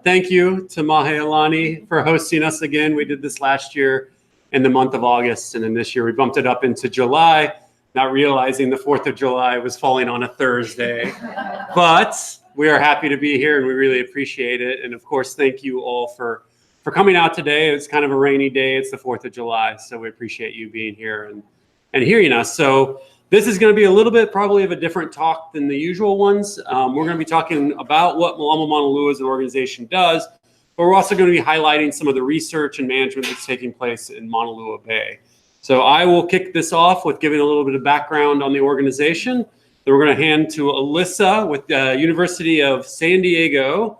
Thank you to Mahealani for hosting us again. We did this last year in the month of August, and then this year we bumped it up into July, not realizing the 4th of July was falling on a Thursday. But we are happy to be here, and we really appreciate it. And of course, thank you all for coming out today. It's kind of a rainy day. It's the 4th of July, so we appreciate you being here and hearing us. So this is going to be a little bit probably of a different talk than the usual ones. We're going to be talking about what Mlama Maunalua as an organization does, but we're also going to be highlighting some of the research and management that's taking place in Maunalua Bay. So I will kick this off with giving a little bit of background on the organization. Then we're going to hand to Alyssa with the University of San Diego.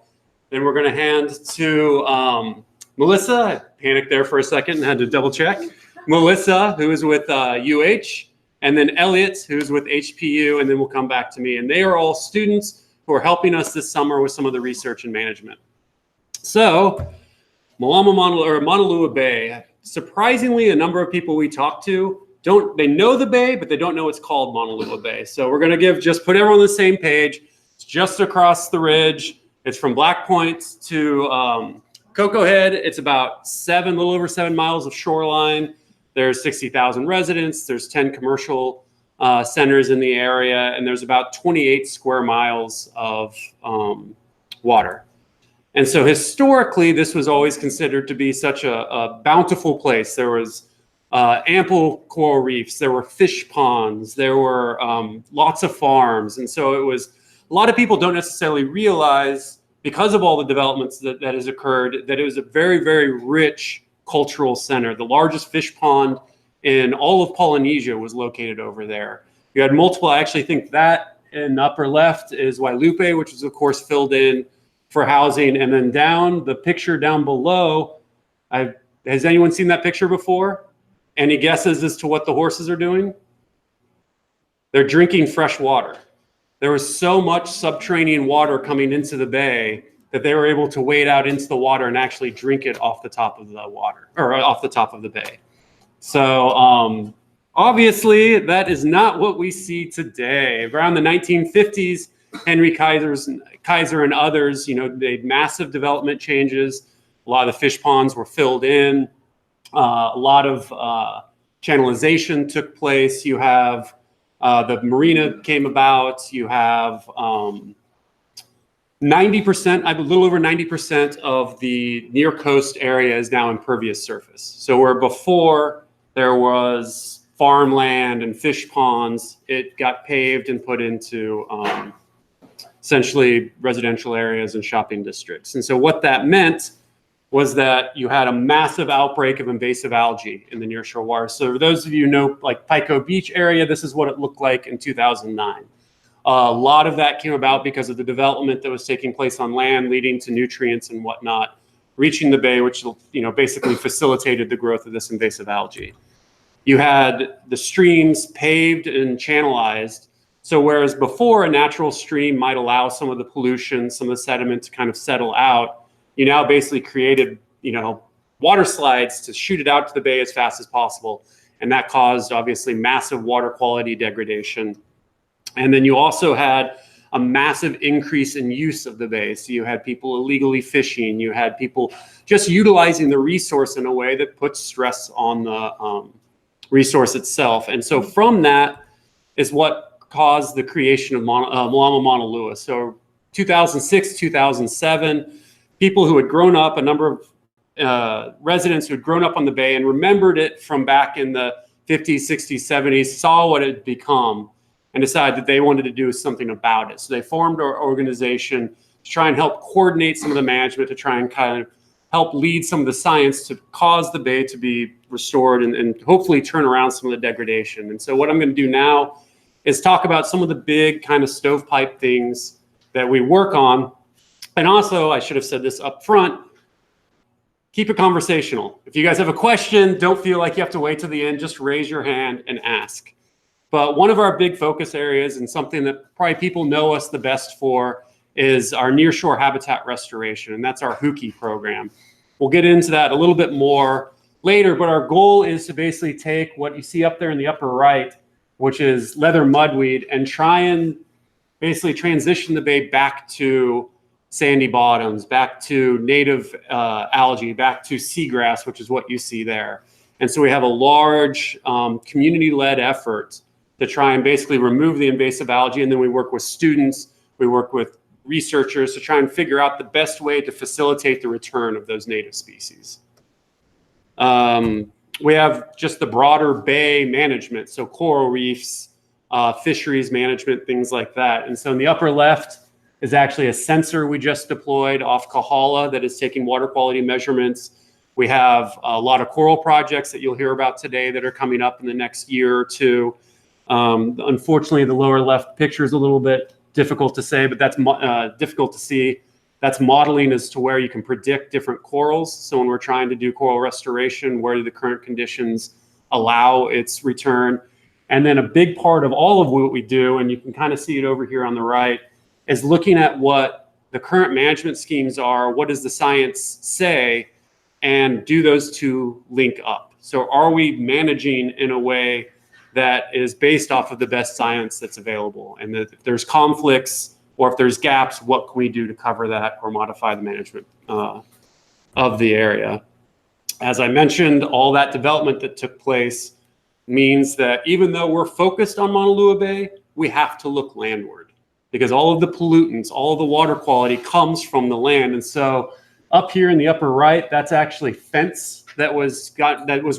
Then we're going to hand to Melissa. I panicked there for a second and had to double check. Melissa, who is with UH. And then Elliott, who's with HPU, and then we'll come back to me. And they are all students who are helping us this summer with some of the research and management. So, Maunalua Bay. Surprisingly, a number of people we talk to they know the bay, but they don't know it's called Maunalua Bay. So we're going to put everyone on the same page. It's just across the ridge. It's from Black Point to Coco Head. It's about a little over 7 miles of shoreline. There's 60,000 residents. There's 10 commercial centers in the area, and there's about 28 square miles of water. And so historically, this was always considered to be such a bountiful place. There was ample coral reefs. There were fish ponds. There were lots of farms. And so a lot of people don't necessarily realize, because of all the developments that has occurred, that it was a very, very rich cultural center. The largest fish pond in all of Polynesia was located over there. You had multiple, I actually think that in the upper left is Wailupe, which was of course filled in for housing. And then the picture down below, has anyone seen that picture before? Any guesses as to what the horses are doing? They're drinking fresh water. There was so much subterranean water coming into the bay that they were able to wade out into the water and actually drink it off the top of the water, or off the top of the bay. So obviously that is not what we see today. Around the 1950s, Henry Kaiser and others, they made massive development changes. A lot of the fish ponds were filled in. A lot of channelization took place. You have the marina came about. You have 90%, a little over 90% of the near coast area is now impervious surface. So where before there was farmland and fish ponds, it got paved and put into essentially residential areas and shopping districts. And so what that meant was that you had a massive outbreak of invasive algae in the nearshore waters. So for those of you who know, like Pico Beach area, this is what it looked like in 2009. A lot of that came about because of the development that was taking place on land, leading to nutrients and whatnot reaching the bay, which basically facilitated the growth of this invasive algae. You had the streams paved and channelized. So whereas before a natural stream might allow some of the pollution, some of the sediment to kind of settle out, you now basically created water slides to shoot it out to the bay as fast as possible, and that caused obviously massive water quality degradation. And then you also had a massive increase in use of the bay. So you had people illegally fishing. You had people just utilizing the resource in a way that puts stress on the resource itself. And so from that is what caused the creation of Mlama Maunalua. So 2006, 2007, people who had grown up, a number of residents who had grown up on the bay and remembered it from back in the 50s, 60s, 70s, saw what it had become, and decided that they wanted to do something about it. So they formed our organization to try and help coordinate some of the management, to try and kind of help lead some of the science to cause the bay to be restored and hopefully turn around some of the degradation. And so what I'm going to do now is talk about some of the big kind of stovepipe things that we work on. And also, I should have said this up front, keep it conversational. If you guys have a question, don't feel like you have to wait till the end, just raise your hand and ask. But one of our big focus areas, and something that probably people know us the best for, is our nearshore habitat restoration, and that's our HUKI program. We'll get into that a little bit more later, but our goal is to basically take what you see up there in the upper right, which is leather mudweed, and try and basically transition the bay back to sandy bottoms, back to native algae, back to seagrass, which is what you see there. And so we have a large community-led effort to try and basically remove the invasive algae. And then we work with students, we work with researchers to try and figure out the best way to facilitate the return of those native species. We have just the broader bay management, so coral reefs, fisheries management, things like that. And so in the upper left is actually a sensor we just deployed off Kahala that is taking water quality measurements. We have a lot of coral projects that you'll hear about today that are coming up in the next year or two. Unfortunately, the lower left picture is a little bit difficult to say, but that's difficult to see. That's modeling as to where you can predict different corals. So when we're trying to do coral restoration, where do the current conditions allow its return? And then a big part of all of what we do, and you can kind of see it over here on the right, is looking at what the current management schemes are, what does the science say, and do those two link up? So are we managing in a way that is based off of the best science that's available? And that if there's conflicts or if there's gaps, what can we do to cover that or modify the management of the area? As I mentioned, all that development that took place means that even though we're focused on Maunalua Bay, we have to look landward because all of the pollutants, all of the water quality comes from the land. And so up here in the upper right, that's actually fence that was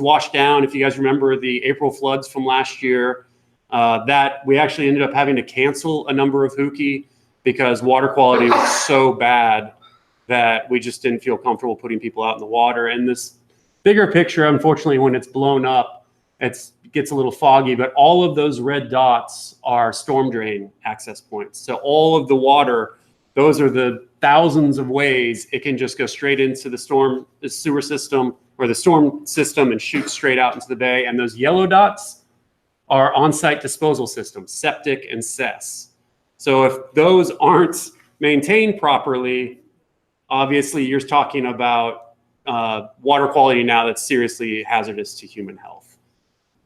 washed down. If you guys remember the April floods from last year, that we actually ended up having to cancel a number of huki because water quality was so bad that we just didn't feel comfortable putting people out in the water. And this bigger picture, unfortunately, when it's blown up, it gets a little foggy, but all of those red dots are storm drain access points. So all of the water, those are the thousands of ways it can just go straight into the sewer system or the storm system and shoot straight out into the bay. And those yellow dots are on-site disposal systems, septic and cess. So if those aren't maintained properly, obviously you're talking about water quality now that's seriously hazardous to human health.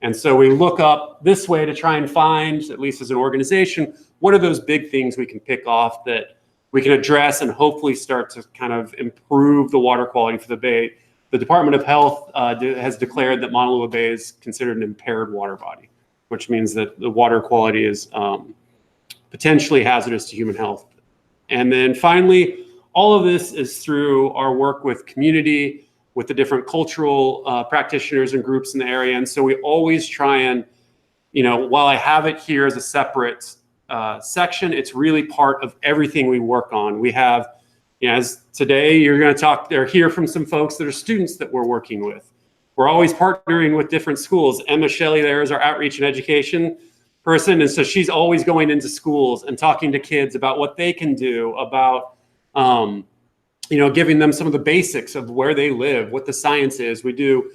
And so we look up this way to try and find, at least as an organization, what are those big things we can pick off that we can address and hopefully start to kind of improve the water quality for the bay. The Department of Health has declared that Maunalua Bay is considered an impaired water body, which means that the water quality is potentially hazardous to human health. And then finally, all of this is through our work with community, with the different cultural practitioners and groups in the area. And so we always try and, while I have it here as a separate section, it's really part of everything we work on. We have, as today you're going to hear from some folks that are students that we're working with. We're always partnering with different schools. Emma Shelley there is our outreach and education person. And so she's always going into schools and talking to kids about what they can do, about, giving them some of the basics of where they live, what the science is. We do,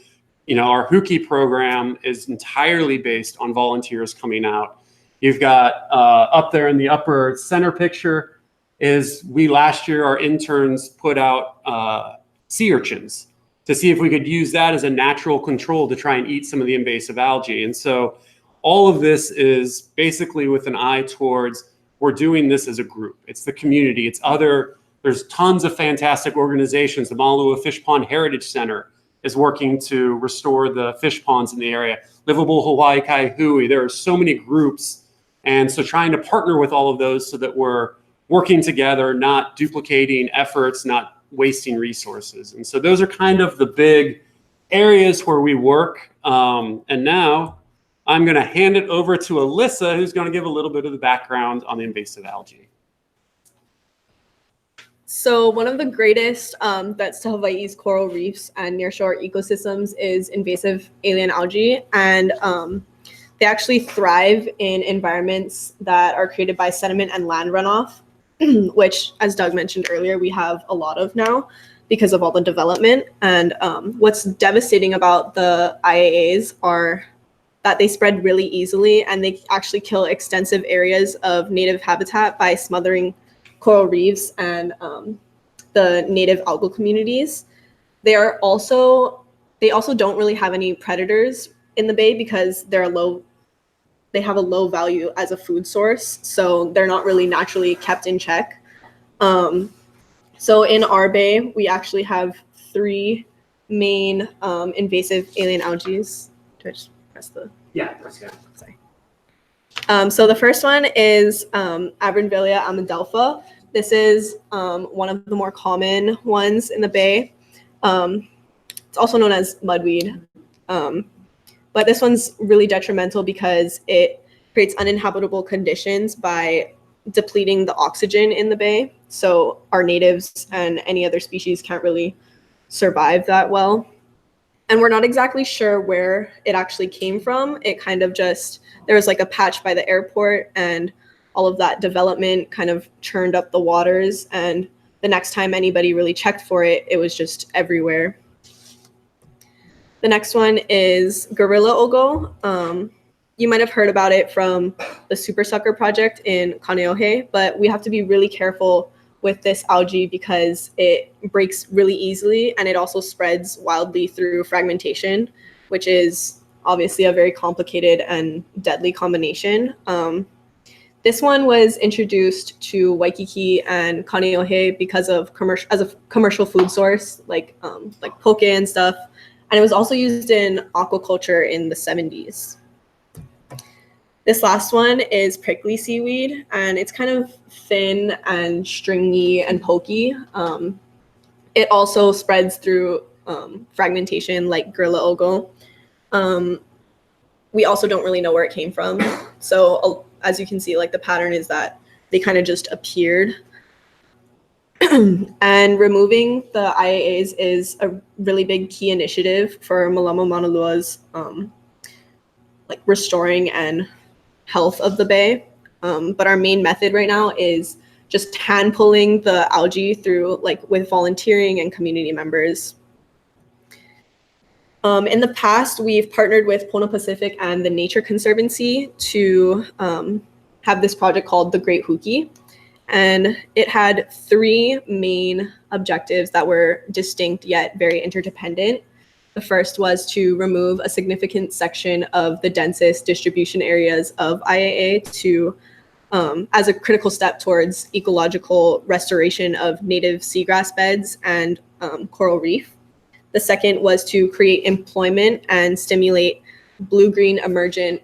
our huki program is entirely based on volunteers coming out. You've got up there in the upper center picture is last year our interns put out sea urchins to see if we could use that as a natural control to try and eat some of the invasive algae. And so all of this is basically with an eye towards we're doing this as a group. It's the community. There's tons of fantastic organizations. The Maunalua Fish Pond Heritage Center is working to restore the fish ponds in the area. Livable Hawaii Kaihui. There are so many groups. And so trying to partner with all of those so that we're working together, not duplicating efforts, not wasting resources. And so those are kind of the big areas where we work. And now I'm going to hand it over to Alyssa, who's going to give a little bit of the background on the invasive algae. So one of the greatest threats to Hawaii's coral reefs and nearshore ecosystems is invasive alien algae. And they actually thrive in environments that are created by sediment and land runoff, which, as Doug mentioned earlier, we have a lot of now because of all the development. And what's devastating about the IAAs are that they spread really easily and they actually kill extensive areas of native habitat by smothering coral reefs and the native algal communities. They also don't really have any predators in the bay because they have a low value as a food source, so they're not really naturally kept in check. So in our bay, we actually have 3 main invasive alien algae. Do I just press the? Yeah, that's good. Sorry. So the first one is Abrinvillia amadelpha. This is one of the more common ones in the bay. It's also known as mudweed. But this one's really detrimental because it creates uninhabitable conditions by depleting the oxygen in the bay. So our natives and any other species can't really survive that well. And we're not exactly sure where it actually came from. It kind of just, there was like a patch by the airport, and all of that development kind of churned up the waters. And the next time anybody really checked for it, it was just everywhere. The next one is gorilla ogo. You might have heard about it from the Super Sucker project in Kaneohe, but we have to be really careful with this algae because it breaks really easily, and it also spreads wildly through fragmentation, which is obviously a very complicated and deadly combination. This one was introduced to Waikiki and Kaneohe because of as a commercial food source, like poke and stuff, and it was also used in aquaculture in the 70s. This last one is prickly seaweed, and it's kind of thin and stringy and pokey. It also spreads through fragmentation like gorilla ogo. We also don't really know where it came from. So as you can see, like the pattern is that they kind of just appeared. And removing the IAAs is a really big key initiative for Mlama Maunalua's like restoring and health of the bay. But our main method right now is just hand pulling the algae through, like with volunteering and community members. In the past, we've partnered with Pono Pacific and the Nature Conservancy to have this project called the Great Pookie. And it had 3 main objectives that were distinct yet very interdependent. The first was to remove a significant section of the densest distribution areas of IAA to, as a critical step towards ecological restoration of native seagrass beds and coral reef. The second was to create employment and stimulate blue-green emergent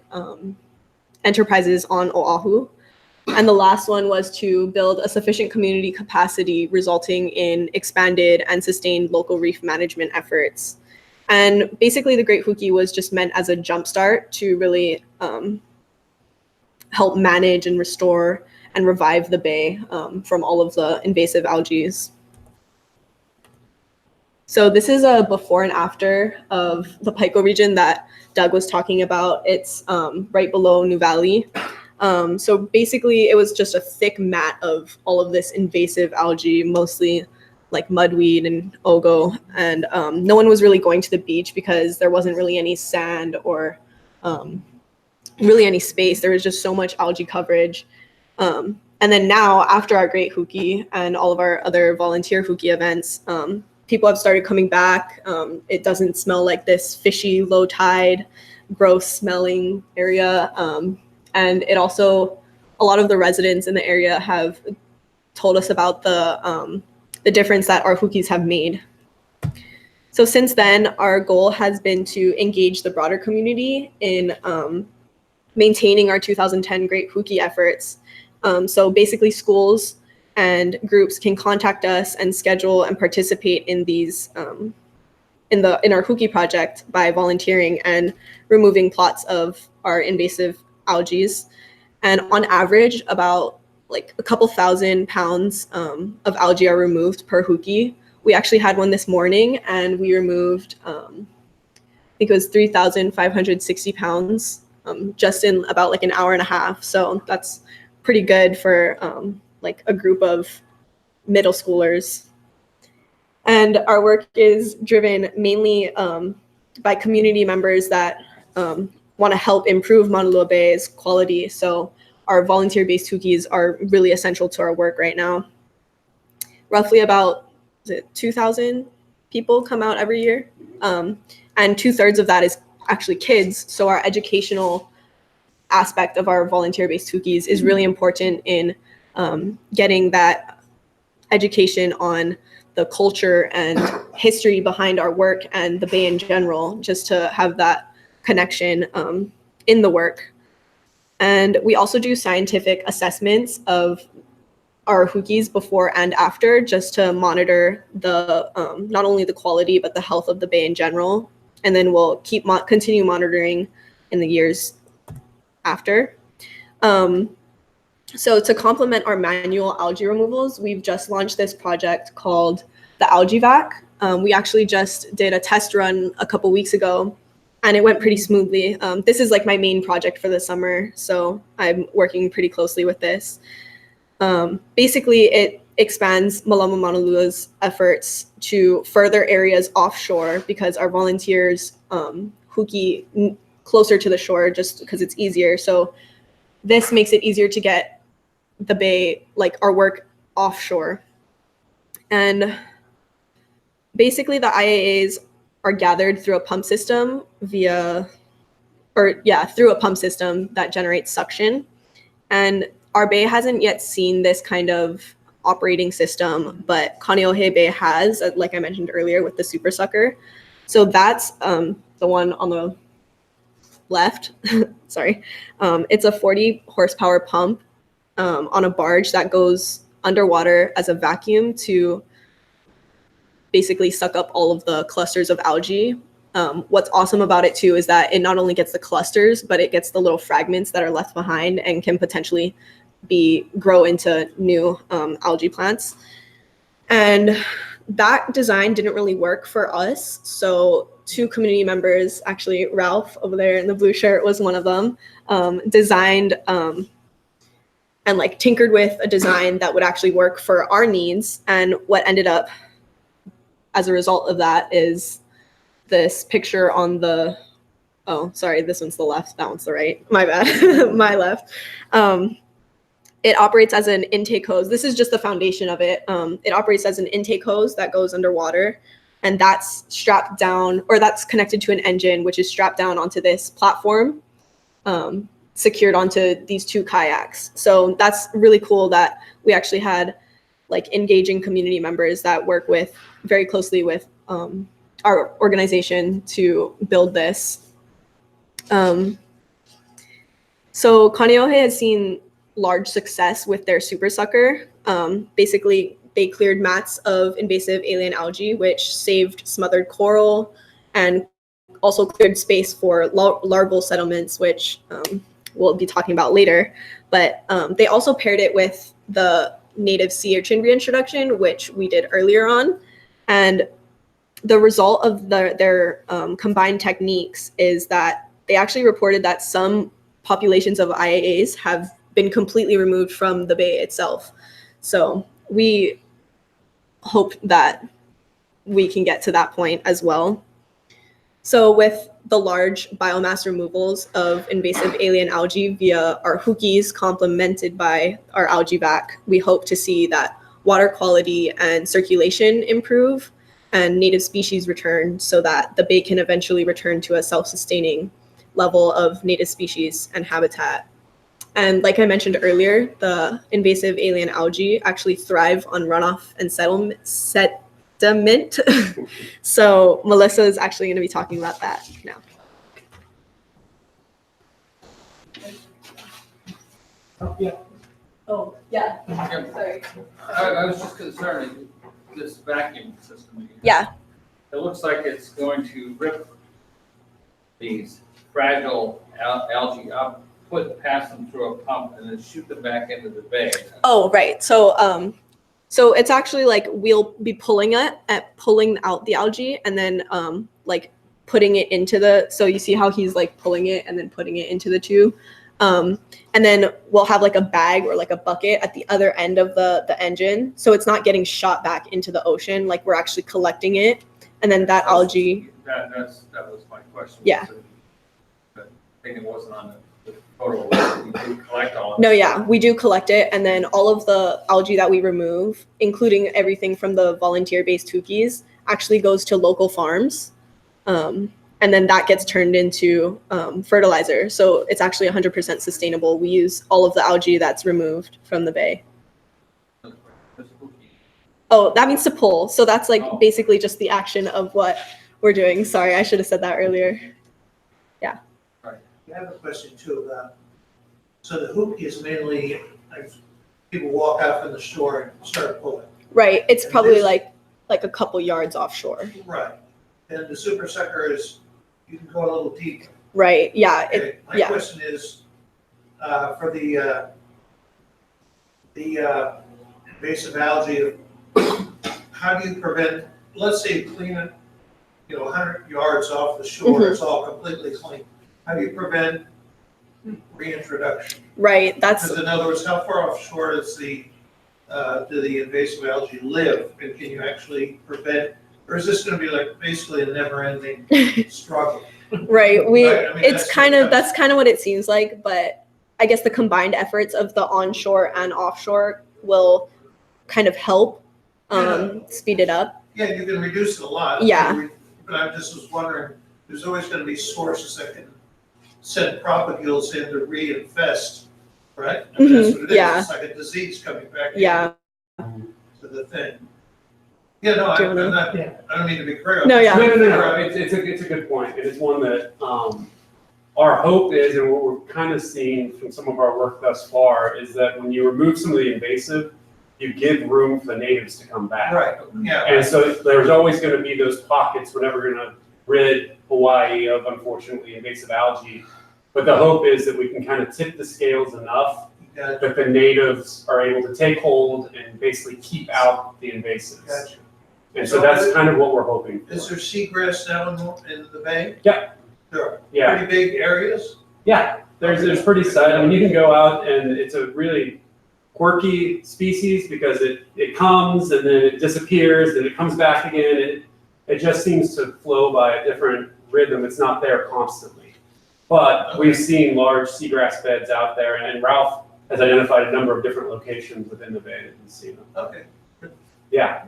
enterprises on Oahu. And the last one was to build a sufficient community capacity resulting in expanded and sustained local reef management efforts. And basically the Great Pookie was just meant as a jumpstart to really help manage and restore and revive the bay from all of the invasive algae. So this is a before and after of the Paico region that Doug was talking about. It's right below New Valley. So basically it was just a thick mat of all of this invasive algae, mostly like mudweed and ogo, and no one was really going to the beach because there wasn't really any sand or really any space. There was just so much algae coverage. And then now, after our Great Pookie and all of our other volunteer Pookie events, people have started coming back. It doesn't smell like this fishy, low tide, gross smelling area. And it also, a lot of the residents in the area have told us about the difference that our Pookies have made. So since then, our goal has been to engage the broader community in maintaining our 2010 Great Pookie efforts. So basically schools and groups can contact us and schedule and participate in these in our Pookie project by volunteering and removing plots of our invasive algae. And on average, about like a couple thousand pounds of algae are removed per Pookie. We actually had one this morning, and we removed, I think it was 3,560 pounds just in about like an hour and a half. So that's pretty good for like a group of middle schoolers. And our work is driven mainly by community members that want to help improve Maunalua Bay's quality. So our volunteer-based Pookies are really essential to our work right now. Roughly about 2,000 people come out every year. And 2/3 of that is actually kids. So our educational aspect of our volunteer-based Pookies is really important in getting that education on the culture and history behind our work and the Bay in general, just to have that connection in the work. And we also do scientific assessments of our hukis before and after, just to monitor the not only the quality but the health of the Bay in general. And then we'll continue monitoring in the years after. So to complement our manual algae removals, we've just launched this project called the Algae Vac. We actually just did a test run a couple weeks ago, and it went pretty smoothly. This is like my main project for the summer, so I'm working pretty closely with this. Basically, it expands Mlama Maunalua's efforts to further areas offshore, because our volunteers huki closer to the shore just because it's easier. So this makes it easier to get the Bay, like our work, offshore. And basically the IAAs are gathered through a pump system through a pump system that generates suction. And our Bay hasn't yet seen this kind of operating system, but Kaneohe Bay has, like I mentioned earlier, with the super sucker. So that's the one on the left. Sorry. It's a 40 horsepower pump on a barge that goes underwater as a vacuum to basically suck up all of the clusters of algae. What's awesome about it too is that it not only gets the clusters, but it gets the little fragments that are left behind and can potentially grow into new algae plants. And that design didn't really work for us. So 2 community members, actually Ralph over there in the blue shirt was one of them, designed and like tinkered with a design that would actually work for our needs. And what ended up as a result of that is this picture on the, oh, sorry, this one's the left, that one's the right, my bad, my left. It operates as an intake hose. This is just the foundation of it. It operates as an intake hose that goes underwater, and that's strapped down, or that's connected to an engine, which is strapped down onto this platform, secured onto these 2 kayaks. So that's really cool that we actually had like engaging community members that work with very closely with our organization to build this. So Kaneohe has seen large success with their super sucker. Basically, they cleared mats of invasive alien algae, which saved smothered coral and also cleared space for larval settlements, which we'll be talking about later. But they also paired it with the native sea urchin reintroduction, which we did earlier on. And the result of their combined techniques is that they actually reported that some populations of IAAs have been completely removed from the Bay itself. So we hope that we can get to that point as well. So with the large biomass removals of invasive alien algae via our hukis complemented by our algae vac, we hope to see that water quality and circulation improve and native species return, so that the Bay can eventually return to a self-sustaining level of native species and habitat. And like I mentioned earlier, the invasive alien algae actually thrive on runoff and sediment. So Melissa is actually going to be talking about that now. Oh, yeah. Sorry. I was just concerned, this vacuum system. Yeah. It looks like it's going to rip these fragile algae up, pass them through a pump, and then shoot them back into the Bay. Oh, right. So, so it's actually like we'll be pulling out the algae and then like putting it into the. So you see how he's like pulling it and then putting it into the tube. And then we'll have like a bag or like a bucket at the other end of the engine. So it's not getting shot back into the ocean. Like we're actually collecting it. And then that algae. That was my question. Yeah. I think it wasn't on the photo. We do collect all of it. No, yeah, we do collect it. And then all of the algae that we remove, including everything from the volunteer-based hukis, actually goes to local farms. And then that gets turned into fertilizer. So it's actually 100% sustainable. We use all of the algae that's removed from the Bay. Oh, that means to pull. So that's like basically just the action of what we're doing. Sorry, I should have said that earlier. I have a question too. So the hoopie is mainly, like, people walk out from the shore and start pulling. Right. It's And probably this- like a couple yards offshore. Right. And the super sucker is, you can go a little deeper. Right. Yeah. Okay, my yeah. question is, for the invasive algae, how do you prevent, let's say you clean it, 100 yards off the shore, Mhm. it's all completely clean. How do you prevent reintroduction? Right. That's Because in other words, how far offshore does do the invasive algae live? And can you actually prevent, or is this gonna be like basically a never-ending struggle? right. Right, I mean, It's kind of that's what it seems like, but I guess the combined efforts of the onshore and offshore will kind of help speed it up. Yeah, you can reduce it a lot. Yeah. But I just was wondering, there's always gonna be sources that can send propagules in to reinfest, right? I mean, that's what it is. Yeah. It's like a disease coming back Yeah. to the thing. Yeah, no, Do you I'm wanna- not, Yeah. I don't mean to be cruel. No, yeah. No. It's a good point, and it's one that our hope is, and what we're kind of seeing from some of our work thus far, is that when you remove some of the invasive, you give room for the natives to come back. Right, yeah. And so there's always going to be those pockets. We're never going to rid Hawaii of, unfortunately, invasive algae. But the hope is that we can kind of tip the scales enough Gotcha, that the natives are able to take hold and basically keep out the invasives. gotcha. And so that's kind of what we're hoping Is for. there seagrass now in the bay? Yeah. There are Yeah, pretty big areas? yeah. There's pretty side. I mean, you can go out and it's a really quirky species because it comes and then it disappears and it comes back again. It just seems to flow by a different rhythm. It's not there constantly. But we've seen large seagrass beds out there, and Ralph has identified a number of different locations within the bay that you can see them. Okay. Yeah.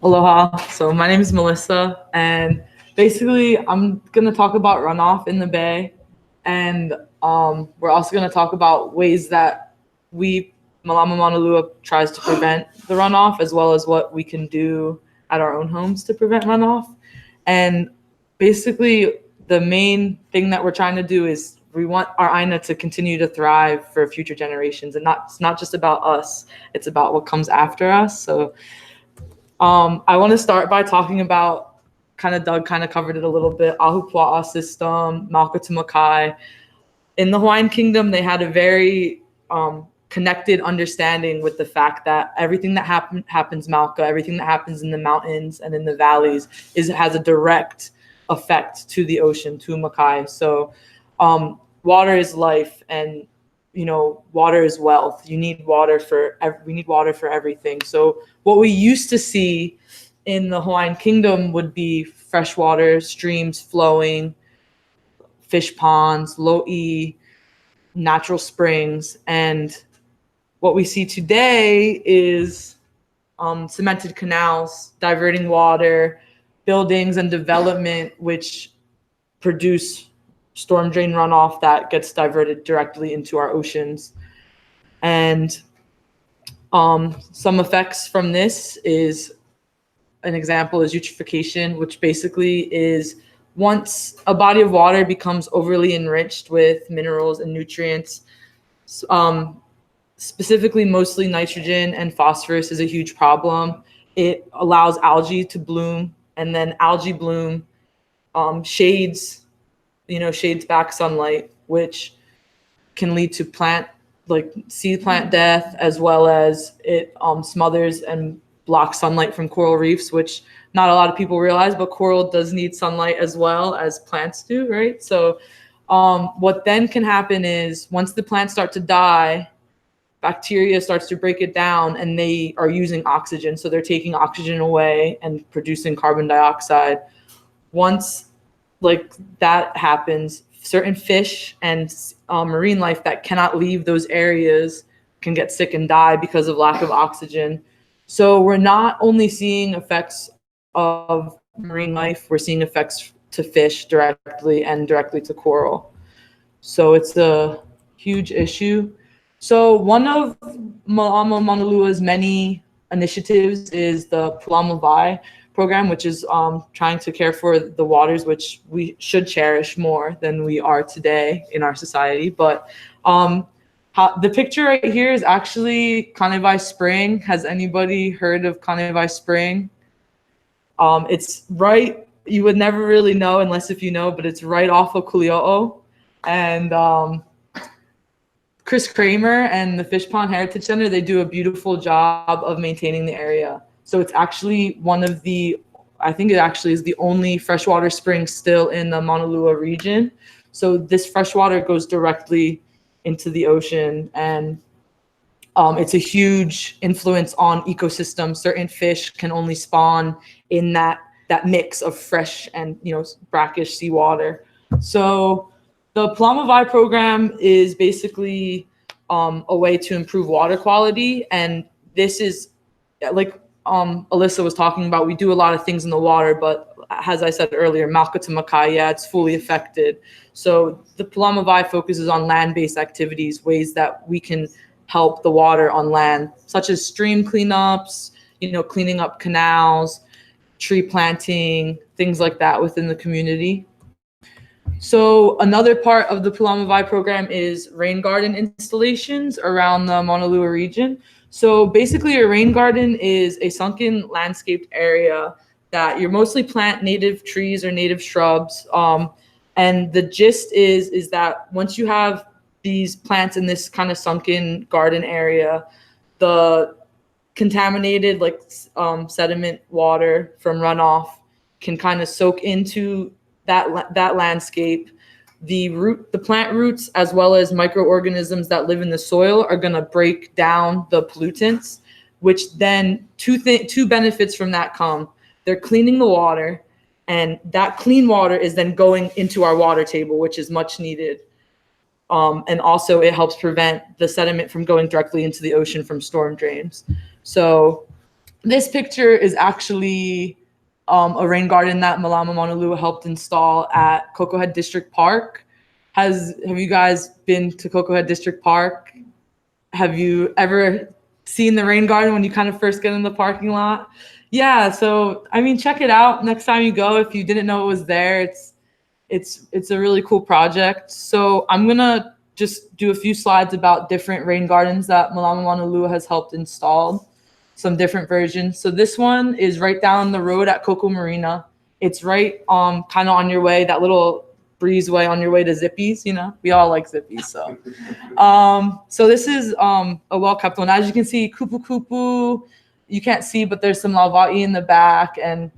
Aloha. So my name is Melissa, and basically I'm gonna talk about runoff in the bay, and we're also gonna talk about ways that Mlama Maunalua tries to prevent the runoff, as well as what we can do at our own homes to prevent runoff. And basically, the main thing that we're trying to do is we want our Aina to continue to thrive for future generations, and it's not just about us; it's about what comes after us. So. I want to start by talking about Doug covered it a little bit, Ahupua'a system, Mauka to Makai. In the Hawaiian Kingdom, they had a very connected understanding with the fact that everything that happens Mauka, everything that happens in the mountains and in the valleys has a direct effect to the ocean, to Makai. So water is life, and water is wealth. We need water for everything. So what we used to see in the Hawaiian Kingdom would be freshwater streams flowing, fish ponds, lo'i, natural springs. And what we see today is cemented canals, diverting water, buildings and development, which produce storm drain runoff that gets diverted directly into our oceans. And some effects from this an example is eutrophication, which basically is once a body of water becomes overly enriched with minerals and nutrients, specifically mostly nitrogen and phosphorus is a huge problem. It allows algae to bloom, and then algae bloom shades back sunlight, which can lead to seed plant death, as well as it smothers and blocks sunlight from coral reefs, which not a lot of people realize, but coral does need sunlight as well as plants do, right? So what then can happen is once the plants start to die, bacteria starts to break it down, and they are using oxygen. So they're taking oxygen away and producing carbon dioxide. Once that happens, certain fish and marine life that cannot leave those areas can get sick and die because of lack of oxygen. So we're not only seeing effects of marine life, we're seeing effects to fish directly and directly to coral. So it's a huge issue. So one of Mlama Maunalua's many initiatives is the Mlama Bay program, which is trying to care for the waters, which we should cherish more than we are today in our society. But the picture right here is actually Kane Spring. Has anybody heard of Kane Spring? It's right, you would never really know unless if you know, but it's right off of Coolio. And Chris Kramer and the Fish Pond Heritage Center, they do a beautiful job of maintaining the area. So it's actually one of the, I think it actually is the only freshwater spring still in the Maunalua region. So this freshwater goes directly into the ocean, and it's a huge influence on ecosystems. Certain fish can only spawn in that mix of fresh and brackish seawater. So the Mlama Bay program is basically a way to improve water quality, and this is like Alyssa was talking about. We do a lot of things in the water, but as I said earlier, Malka to Makai, it's fully affected. So the Mlama Bay focuses on land-based activities, ways that we can help the water on land, such as stream cleanups, cleaning up canals, tree planting, things like that within the community. So another part of the Mlama Bay program is rain garden installations around the Maunalua region. So basically a rain garden is a sunken landscaped area that you mostly plant native trees or native shrubs. And the gist is that once you have these plants in this kind of sunken garden area, the contaminated sediment water from runoff can kind of soak into that landscape. The plant roots, as well as microorganisms that live in the soil, are going to break down the pollutants, which then two benefits from that come. They're cleaning the water, and that clean water is then going into our water table, which is much needed. And also it helps prevent the sediment from going directly into the ocean from storm drains. So this picture is actually a rain garden that Mlama Maunalua helped install at Koko Head District Park. Have you guys been to Koko Head District Park? Have you ever seen the rain garden when you kind of first get in the parking lot? Yeah, so I mean, check it out next time you go. If you didn't know it was there, it's a really cool project. So I'm gonna just do a few slides about different rain gardens that Mlama Maunalua has helped install, some different versions. So this one is right down the road at Koko Marina. It's right kind of on your way, that little breezeway on your way to Zippies. We all like Zippies. So so this is a well-kept one. As you can see, kupu kupu, you can't see, but there's some lavai in the back. And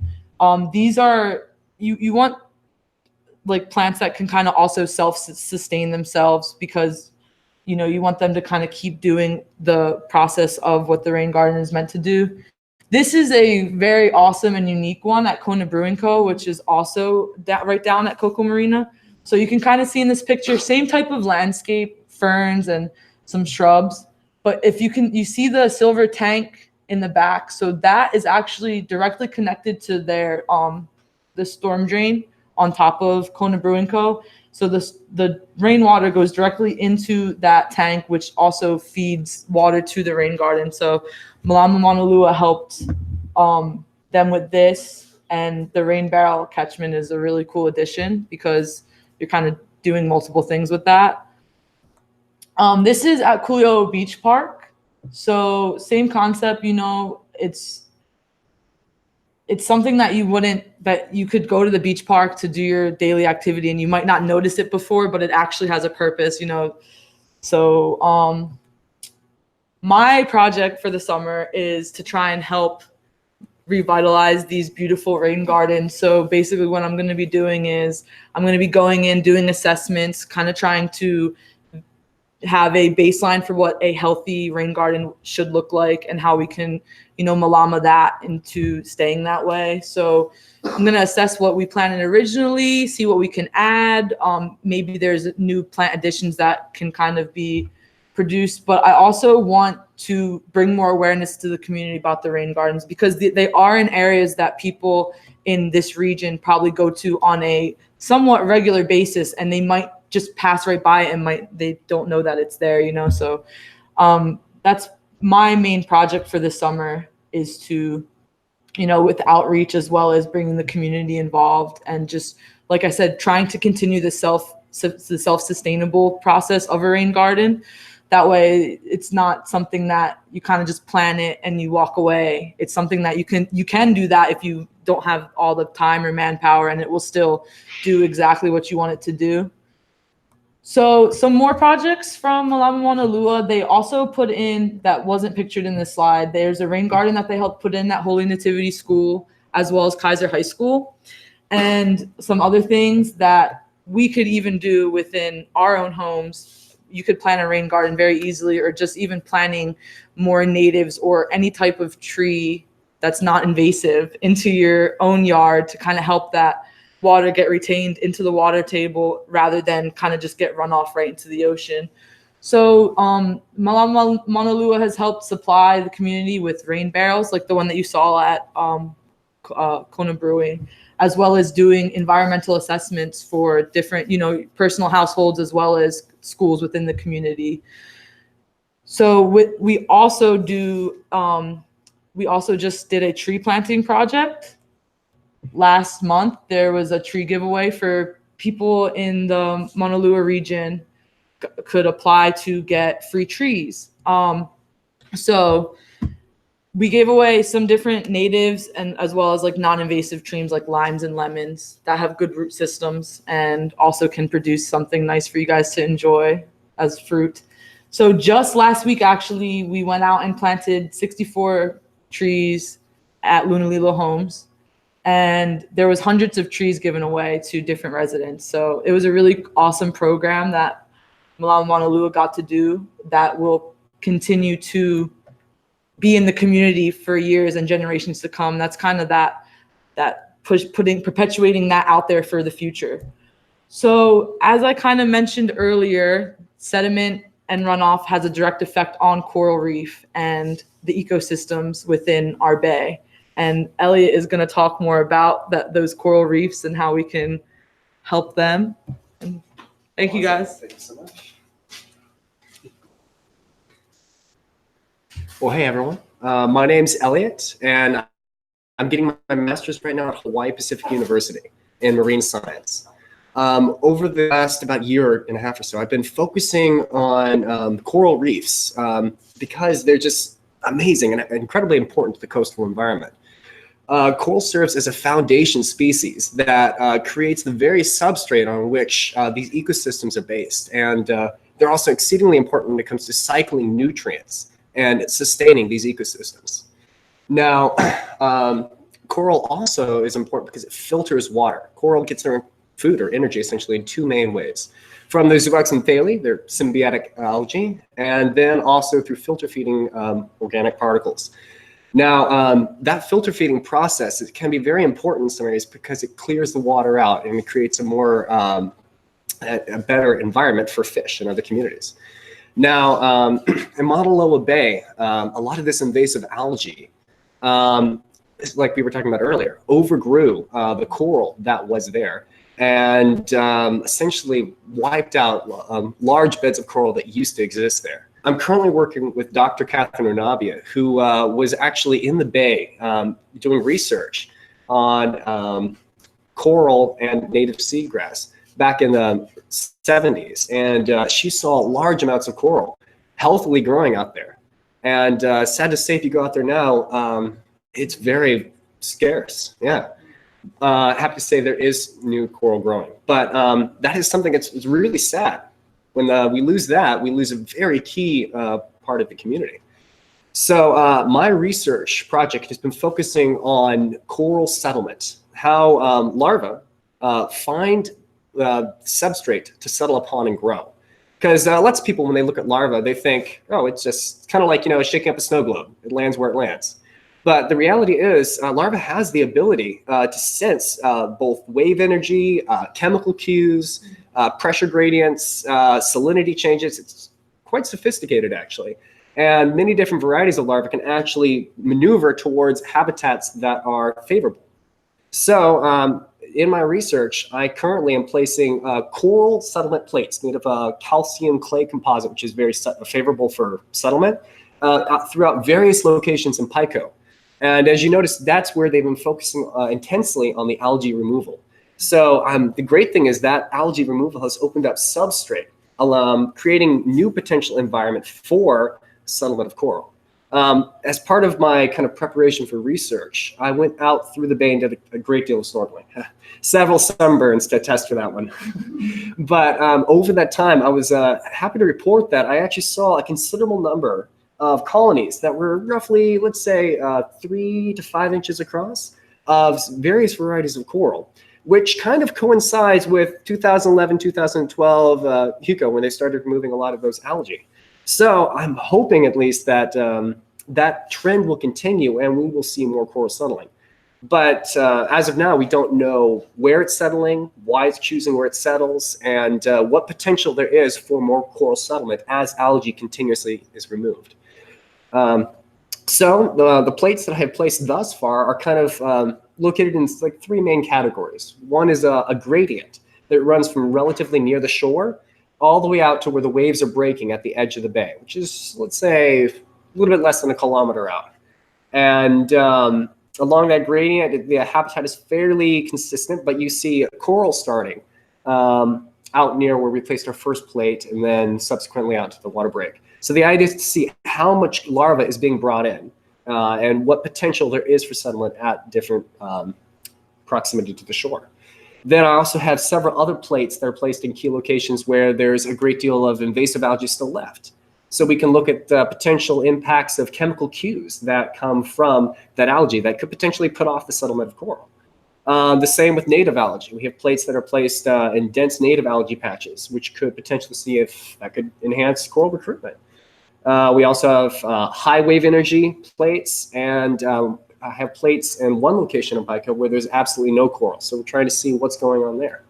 these are, you want like plants that can kind of also self-sustain themselves, because you want them to kind of keep doing the process of what the rain garden is meant to do. This is a very awesome and unique one at Kona Brewing Co, which is also right down at Koko Marina. So you can kind of see in this picture, same type of landscape, ferns and some shrubs. But if you see the silver tank in the back, so that is actually directly connected to their the storm drain on top of Kona Brewing Co. So the rainwater goes directly into that tank, which also feeds water to the rain garden. So Mlama Maunalua helped them with this, and the rain barrel catchment is a really cool addition because you're kind of doing multiple things with that. This is at Coolio Beach Park. So same concept, it's something that you could go to the beach park to do your daily activity, and you might not notice it before, but it actually has a purpose, So my project for the summer is to try and help revitalize these beautiful rain gardens. So basically what I'm going to be doing is I'm going to be going in, doing assessments, kind of trying to have a baseline for what a healthy rain garden should look like and how we can, Mālama that into staying that way. So I'm going to assess what we planted originally, see what we can add. Maybe there's new plant additions that can kind of be produced, but I also want to bring more awareness to the community about the rain gardens, because they are in areas that people in this region probably go to on a somewhat regular basis, and they might just pass right by it and they don't know that it's there, you know? So that's my main project for this summer, is to, you know, with outreach as well as bringing the community involved, and just, like I said, trying to continue the self-sustainable process of a rain garden. That way it's not something that you kind of just plant it and you walk away. It's something that you can do that if you don't have all the time or manpower, and it will still do exactly what you want it to do. So some more projects from Mlama Maunalua. They also put in, that wasn't pictured in this slide, there's a rain garden that they helped put in at Holy Nativity School, as well as Kaiser High School, and some other things that we could even do within our own homes. You could plant a rain garden very easily, or just even planting more natives or any type of tree that's not invasive into your own yard to kind of help that water get retained into the water table rather than kind of just get run off right into the ocean. So Mlama Maunalua has helped supply the community with rain barrels, like the one that you saw at Kona Brewing, as well as doing environmental assessments for different, you know, personal households as well as schools within the community. So we also just did a tree planting project. Last month, there was a tree giveaway for people in the Maunalua region could apply to get free trees. So we gave away some different natives, and as well as like non-invasive trees like limes and lemons that have good root systems and also can produce something nice for you guys to enjoy as fruit. So just last week, actually, we went out and planted 64 trees at Lunalilo Homes, and there was hundreds of trees given away to different residents. So it was a really awesome program that Mlama Maunalua got to do that will continue to be in the community for years and generations to come. That's kind of that perpetuating that out there for the future. So as I kind of mentioned earlier, sediment and runoff has a direct effect on coral reef and the ecosystems within our bay. And Elliott is going to talk more about those coral reefs and how we can help them. And thank you guys. Thank you so much. Well, hey everyone. My name's Elliott, and I'm getting my master's right now at Hawaii Pacific University in marine science. Over the last about year and a half or so, I've been focusing on coral reefs because they're just amazing and incredibly important to the coastal environment. Coral serves as a foundation species that creates the very substrate on which these ecosystems are based. And they're also exceedingly important when it comes to cycling nutrients and sustaining these ecosystems. Now, coral also is important because it filters water. Coral gets their food or energy essentially in two main ways. From the zooxanthellae, they're symbiotic algae, and then also through filter feeding organic particles. Now, that filter feeding process, it can be very important in some areas because it clears the water out and it creates a more, a better environment for fish and other communities. Now, in Maunalua Bay, a lot of this invasive algae, like we were talking about earlier, overgrew the coral that was there and essentially wiped out large beds of coral that used to exist there. I'm currently working with Dr. Catherine Onabia, who was actually in the bay doing research on coral and native seagrass back in the 70s. And she saw large amounts of coral healthily growing out there. And sad to say, if you go out there now, it's very scarce. Yeah. Happy to say there is new coral growing. But that is something that's really sad. When we lose that, we lose a very key part of the community. So my research project has been focusing on coral settlement, how larvae find substrate to settle upon and grow. Because lots of people, when they look at larvae, they think, oh, it's just kind of like, shaking up a snow globe. It lands where it lands. But the reality is larva has the ability to sense both wave energy, chemical cues, pressure gradients, salinity changes. It's quite sophisticated, actually. And many different varieties of larvae can actually maneuver towards habitats that are favorable. So in my research, I currently am placing coral settlement plates made of a calcium clay composite, which is very favorable for settlement, throughout various locations in Pico. And as you notice, that's where they've been focusing intensely on the algae removal. So the great thing is that algae removal has opened up substrate, creating new potential environment for settlement of coral. As part of my kind of preparation for research, I went out through the bay and did a great deal of snorkeling. Several sunburns to attest for that one. But over that time, I was happy to report that I actually saw a considerable number of colonies that were roughly, let's say, 3 to 5 inches across of various varieties of coral, which kind of coincides with 2011, 2012 HUCO, when they started removing a lot of those algae. So I'm hoping at least that that trend will continue and we will see more coral settling. But as of now, we don't know where it's settling, why it's choosing where it settles, and what potential there is for more coral settlement as algae continuously is removed. So the plates that I have placed thus far are kind of located in like 3 main categories. One is a gradient that runs from relatively near the shore all the way out to where the waves are breaking at the edge of the bay, which is, let's say, a little bit less than 1 kilometer out. And along that gradient, the habitat is fairly consistent, but you see coral starting out near where we placed our first plate and then subsequently out to the water break. So the idea is to see how much larva is being brought in and what potential there is for settlement at different proximity to the shore. Then I also have several other plates that are placed in key locations where there's a great deal of invasive algae still left. So we can look at the potential impacts of chemical cues that come from that algae that could potentially put off the settlement of coral. The same with native algae. We have plates that are placed in dense native algae patches, which could potentially see if that could enhance coral recruitment. We also have high wave energy plates, and I have plates in one location in Pico where there's absolutely no coral. So we're trying to see what's going on there.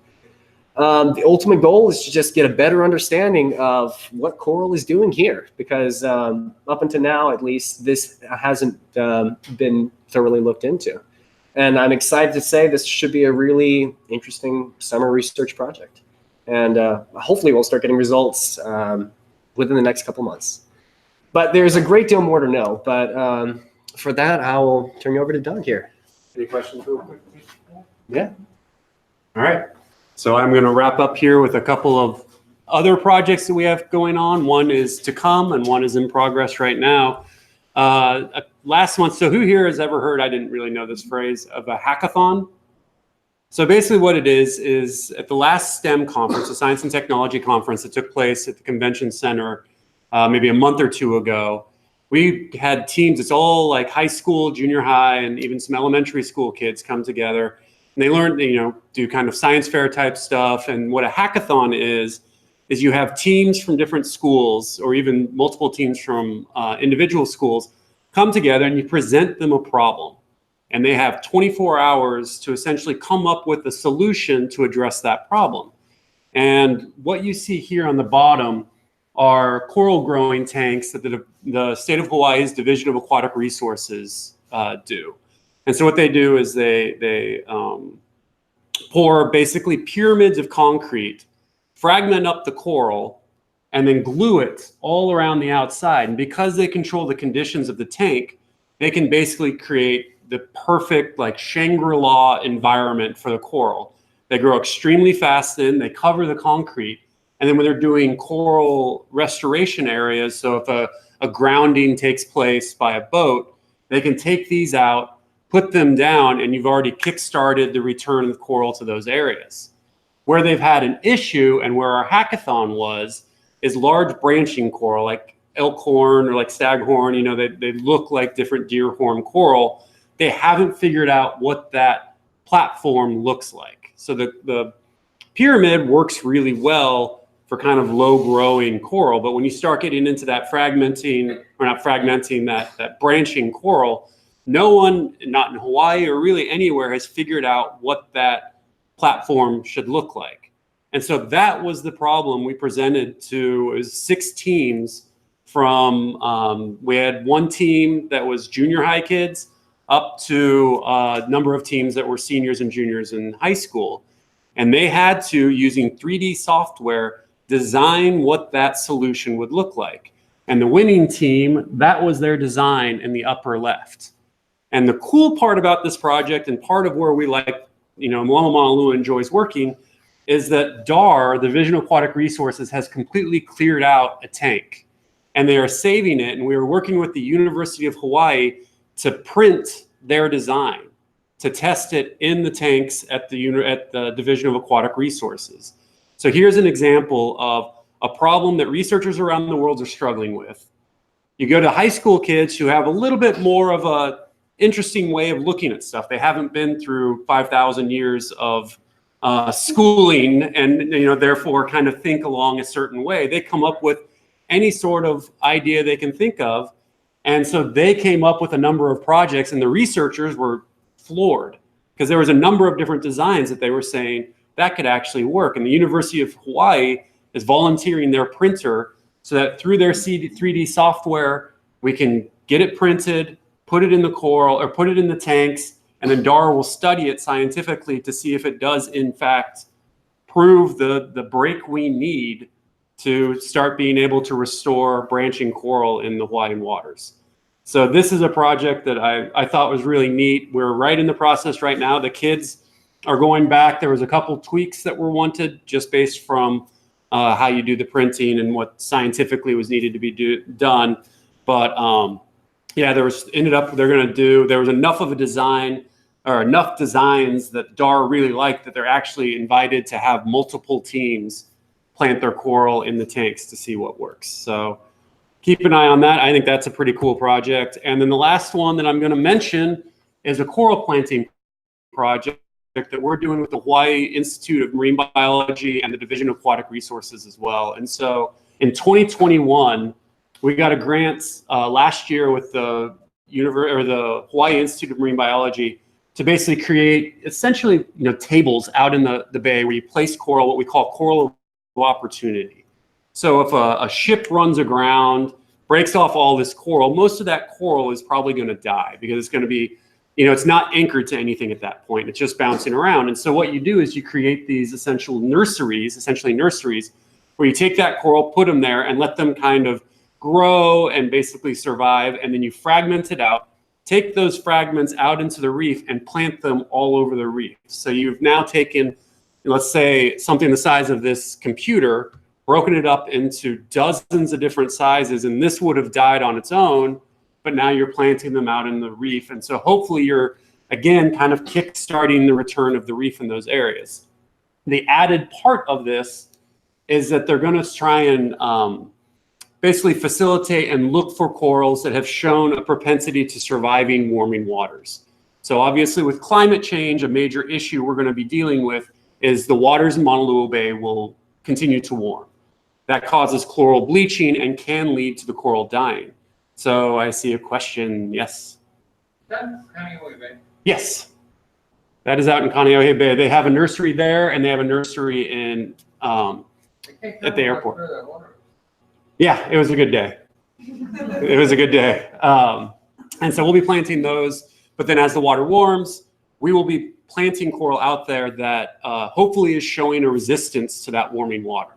The ultimate goal is to just get a better understanding of what coral is doing here, because up until now, at least, this hasn't been thoroughly looked into. And I'm excited to say this should be a really interesting summer research project. And hopefully we'll start getting results within the next couple months. But there's a great deal more to know. But for that, I will turn you over to Doug here. Any questions real quick? Yeah. All right. So I'm going to wrap up here with a couple of other projects that we have going on. One is to come and one is in progress right now. Last month, so who here has ever heard, I didn't really know this phrase, of a hackathon? So basically what it is at the last STEM conference, the Science and Technology Conference that took place at the Convention Center maybe a month or 2 ago, we had teams, it's all like high school, junior high, and even some elementary school kids come together. And they learn, do kind of science fair type stuff. And what a hackathon is you have teams from different schools or even multiple teams from individual schools come together and you present them a problem. And they have 24 hours to essentially come up with a solution to address that problem. And what you see here on the bottom are coral growing tanks that the state of Hawaii's Division of Aquatic Resources do. And so what they do is they pour basically pyramids of concrete, fragment up the coral, and then glue it all around the outside. And because they control the conditions of the tank, they can basically create the perfect like Shangri-La environment for the coral. They grow extremely fast in, they cover the concrete. And then when they're doing coral restoration areas, so if a grounding takes place by a boat, they can take these out, put them down, and you've already kick-started the return of coral to those areas. Where they've had an issue and where our hackathon was is large branching coral like elk horn or like staghorn, they look like different deer horn coral. They haven't figured out what that platform looks like. So the pyramid works really well for kind of low growing coral, but when you start getting into that fragmenting, or not fragmenting, that branching coral, no one, not in Hawaii or really anywhere, has figured out what that platform should look like. And so that was the problem we presented to. It was 6 teams from, we had one team that was junior high kids, up to a number of teams that were seniors and juniors in high school. And they had to, using 3D software, design what that solution would look like. And the winning team, that was their design in the upper left. And the cool part about this project, and part of where we like, Mlama Maunalua enjoys working, is that DAR, the Division of Aquatic Resources, has completely cleared out a tank. And they are saving it. And we were working with the University of Hawaii to print their design, to test it in the tanks at the Division of Aquatic Resources. So here's an example of a problem that researchers around the world are struggling with. You go to high school kids who have a little bit more of a interesting way of looking at stuff. They haven't been through 5,000 years of schooling and therefore kind of think along a certain way. They come up with any sort of idea they can think of. And so they came up with a number of projects, and the researchers were floored because there was a number of different designs that they were saying that could actually work. And the University of Hawaii is volunteering their printer so that through their 3D software, we can get it printed, put it in the coral or put it in the tanks, and then DAR will study it scientifically to see if it does in fact prove the break we need to start being able to restore branching coral in the Hawaiian waters. So this is a project that I thought was really neat. We're right in the process right now. The kids are going back. There was a couple tweaks that were wanted just based from how you do the printing and what scientifically was needed to be done. But yeah, there was enough of a design or enough designs that DAR really liked that they're actually invited to have multiple teams plant their coral in the tanks to see what works. So keep an eye on that. I think that's a pretty cool project. And then the last one that I'm going to mention is a coral planting project that we're doing with the Hawaii Institute of Marine Biology and the Division of Aquatic Resources as well. And so in 2021, we got a grant last year with the Hawaii Institute of Marine Biology to basically create essentially tables out in the bay where you place coral, what we call coral opportunity. So if a ship runs aground, breaks off all this coral, most of that coral is probably going to die because it's going to be, it's not anchored to anything at that point. It's just bouncing around. And so what you do is you create these essentially nurseries, where you take that coral, put them there, and let them kind of grow and basically survive. And then you fragment it out, take those fragments out into the reef and plant them all over the reef. So you've now taken, let's say, something the size of this computer, broken it up into dozens of different sizes, and this would have died on its own, but now you're planting them out in the reef. And so hopefully you're, again, kind of kick-starting the return of the reef in those areas. The added part of this is that they're going to try and basically facilitate and look for corals that have shown a propensity to surviving warming waters. So obviously with climate change, a major issue we're going to be dealing with is the waters in Maunalua Bay will continue to warm. That causes coral bleaching and can lead to the coral dying. So I see a question. Yes? That's Hanauma Bay. Yes. That is out in Kaneohe Bay. They have a nursery there, and they have a nursery in at the airport. Yeah, it was a good day. It was a good day. And so we'll be planting those, but then as the water warms, we will be planting coral out there that hopefully is showing a resistance to that warming water.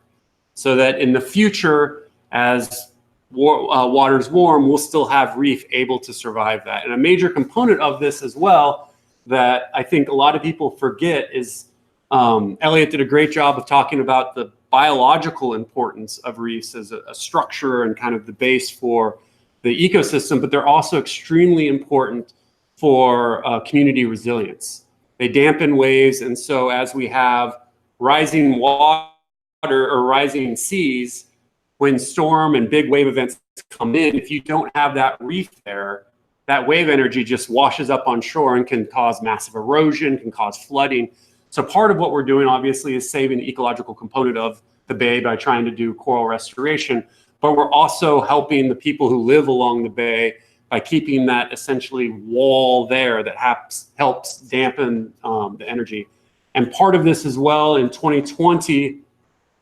So that in the future, as waters warm, we'll still have reef able to survive that. And a major component of this as well that I think a lot of people forget is Elliott did a great job of talking about the biological importance of reefs as a structure and kind of the base for the ecosystem, but they're also extremely important for community resilience. They dampen waves, and so as we have rising water or rising seas, when storm and big wave events come in, if you don't have that reef there, that wave energy just washes up on shore and can cause massive erosion, can cause flooding. So part of what we're doing, obviously, is saving the ecological component of the bay by trying to do coral restoration, but we're also helping the people who live along the bay by keeping that essentially wall there that helps dampen the energy. And part of this as well, in 2020,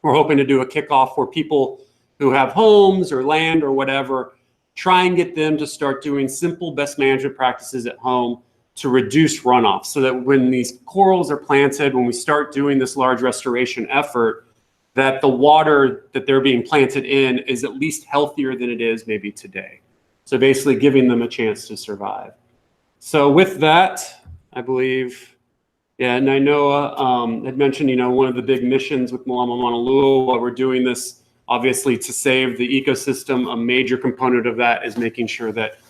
we're hoping to do a kickoff for people who have homes or land or whatever, try and get them to start doing simple best management practices at home to reduce runoff, so that when these corals are planted, when we start doing this large restoration effort, that the water that they're being planted in is at least healthier than it is maybe today. So basically giving them a chance to survive. So with that, I believe, yeah, and Nainoa had mentioned, one of the big missions with Mlama Maunalua, while we're doing this, obviously to save the ecosystem, a major component of that is making sure that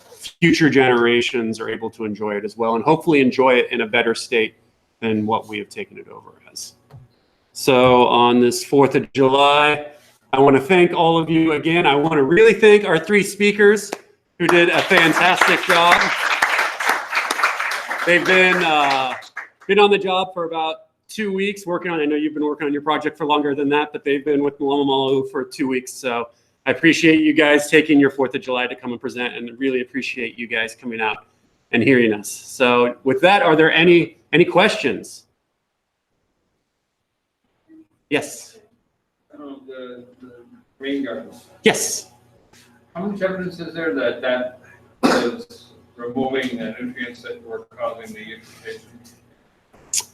future generations are able to enjoy it as well, and hopefully enjoy it in a better state than what we have taken it over as. So on this 4th of July, I want to thank all of you again. I want to really thank our 3 speakers who did a fantastic job. They've been on the job for about 2 weeks working on it. I know you've been working on your project for longer than that, but they've been with Mlama Maunalua for 2 weeks. So I appreciate you guys taking your 4th of July to come and present, and really appreciate you guys coming out and hearing us. So with that, are there any questions? Yes. The rain gardens. Yes. How much evidence is there that that was removing the nutrients that were causing the eutrophication?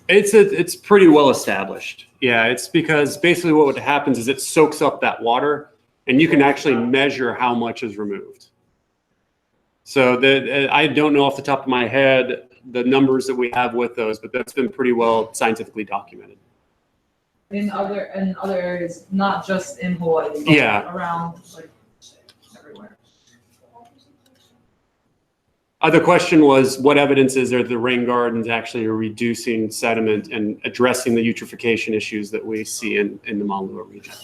It's pretty well established. Yeah, it's because basically what happens is it soaks up that water, and you can actually measure how much is removed. So I don't know off the top of my head the numbers that we have with those, but that's been pretty well scientifically documented. In other areas, not just in Hawaii, but Yeah. around like everywhere. The question was, what evidence is there that the rain gardens actually are reducing sediment and addressing the eutrophication issues that we see in the Maunalua region?